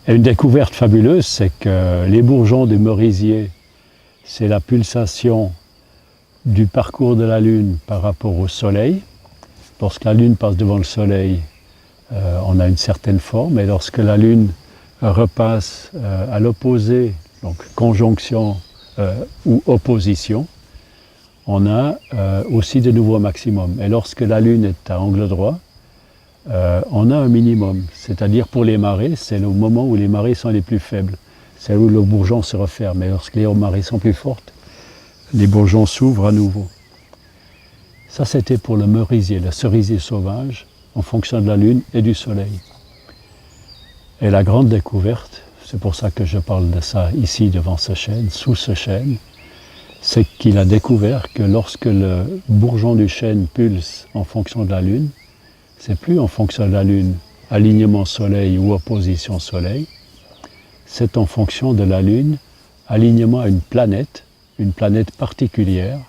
Et une découverte fabuleuse, c'est que les bourgeons des merisiers, c'est la pulsation du parcours de la Lune par rapport au Soleil. Lorsque la Lune passe devant le Soleil, on a une certaine forme, et lorsque la Lune repasse à l'opposé, donc conjonction ou opposition, on a aussi de nouveau un maximum. Et lorsque la Lune est à angle droit, on a un minimum. C'est-à-dire pour les marées, c'est le moment où les marées sont les plus faibles. C'est où le bourgeon se referme. Et lorsque les marées sont plus fortes, les bourgeons s'ouvrent à nouveau. Ça, c'était pour le merisier, le cerisier sauvage, en fonction de la Lune et du Soleil. Et la grande découverte, c'est pour ça que je parle de ça ici devant ce chêne, sous ce chêne, c'est qu'il a découvert que lorsque le bourgeon du chêne pulse en fonction de la Lune, c'est plus en fonction de la Lune, alignement Soleil ou opposition Soleil, c'est en fonction de la Lune, alignement à une planète particulière,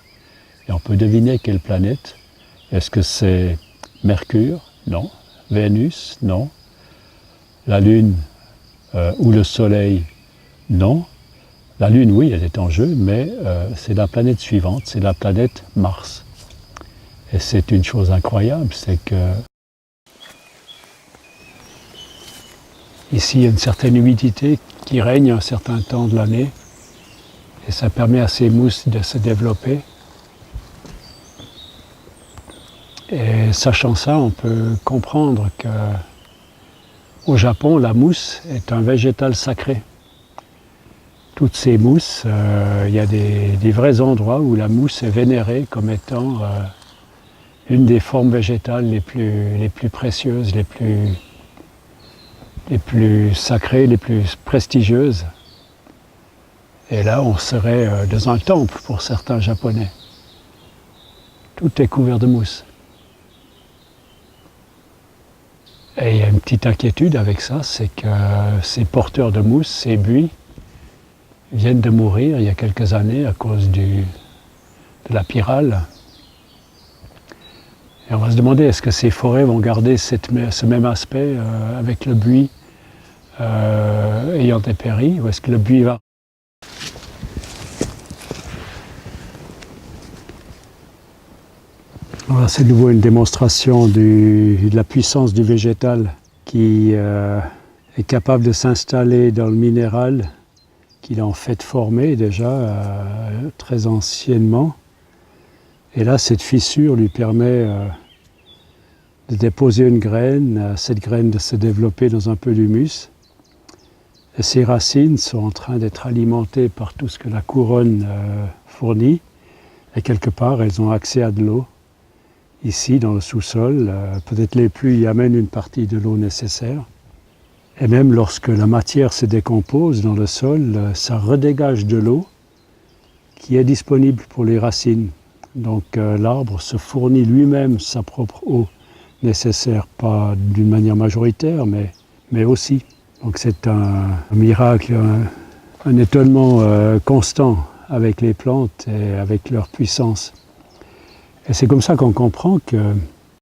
et on peut deviner quelle planète. Est-ce que c'est Mercure? Non. Vénus? Non. La Lune ou le Soleil? Non. La Lune, oui, elle est en jeu, mais c'est la planète suivante, c'est la planète Mars. Et c'est une chose incroyable, c'est que ici, il y a une certaine humidité qui règne un certain temps de l'année, et ça permet à ces mousses de se développer. Et sachant ça, on peut comprendre qu'au Japon, la mousse est un végétal sacré. Toutes ces mousses, il y a des vrais endroits où la mousse est vénérée comme étant une des formes végétales les plus précieuses, les plus sacrées, les plus prestigieuses. Et là, on serait dans un temple pour certains Japonais. Tout est couvert de mousse. Et il y a une petite inquiétude avec ça, c'est que ces porteurs de mousse, ces buis, viennent de mourir il y a quelques années à cause de la pyrale. Et on va se demander, est-ce que ces forêts vont garder ce même aspect avec le buis ayant dépéri, ou est-ce que le buis va... Voilà, c'est de nouveau une démonstration de la puissance du végétal qui est capable de s'installer dans le minéral qu'il a en fait formé déjà très anciennement. Et là, cette fissure lui permet de déposer une graine, cette graine de se développer dans un peu d'humus. Et ces racines sont en train d'être alimentées par tout ce que la couronne fournit. Et quelque part, elles ont accès à de l'eau. Ici, dans le sous-sol, peut-être les pluies y amènent une partie de l'eau nécessaire. Et même lorsque la matière se décompose dans le sol, ça redégage de l'eau qui est disponible pour les racines. Donc l'arbre se fournit lui-même sa propre eau nécessaire, pas d'une manière majoritaire, mais aussi. Donc c'est un miracle, un étonnement constant avec les plantes et avec leur puissance. Et c'est comme ça qu'on comprend que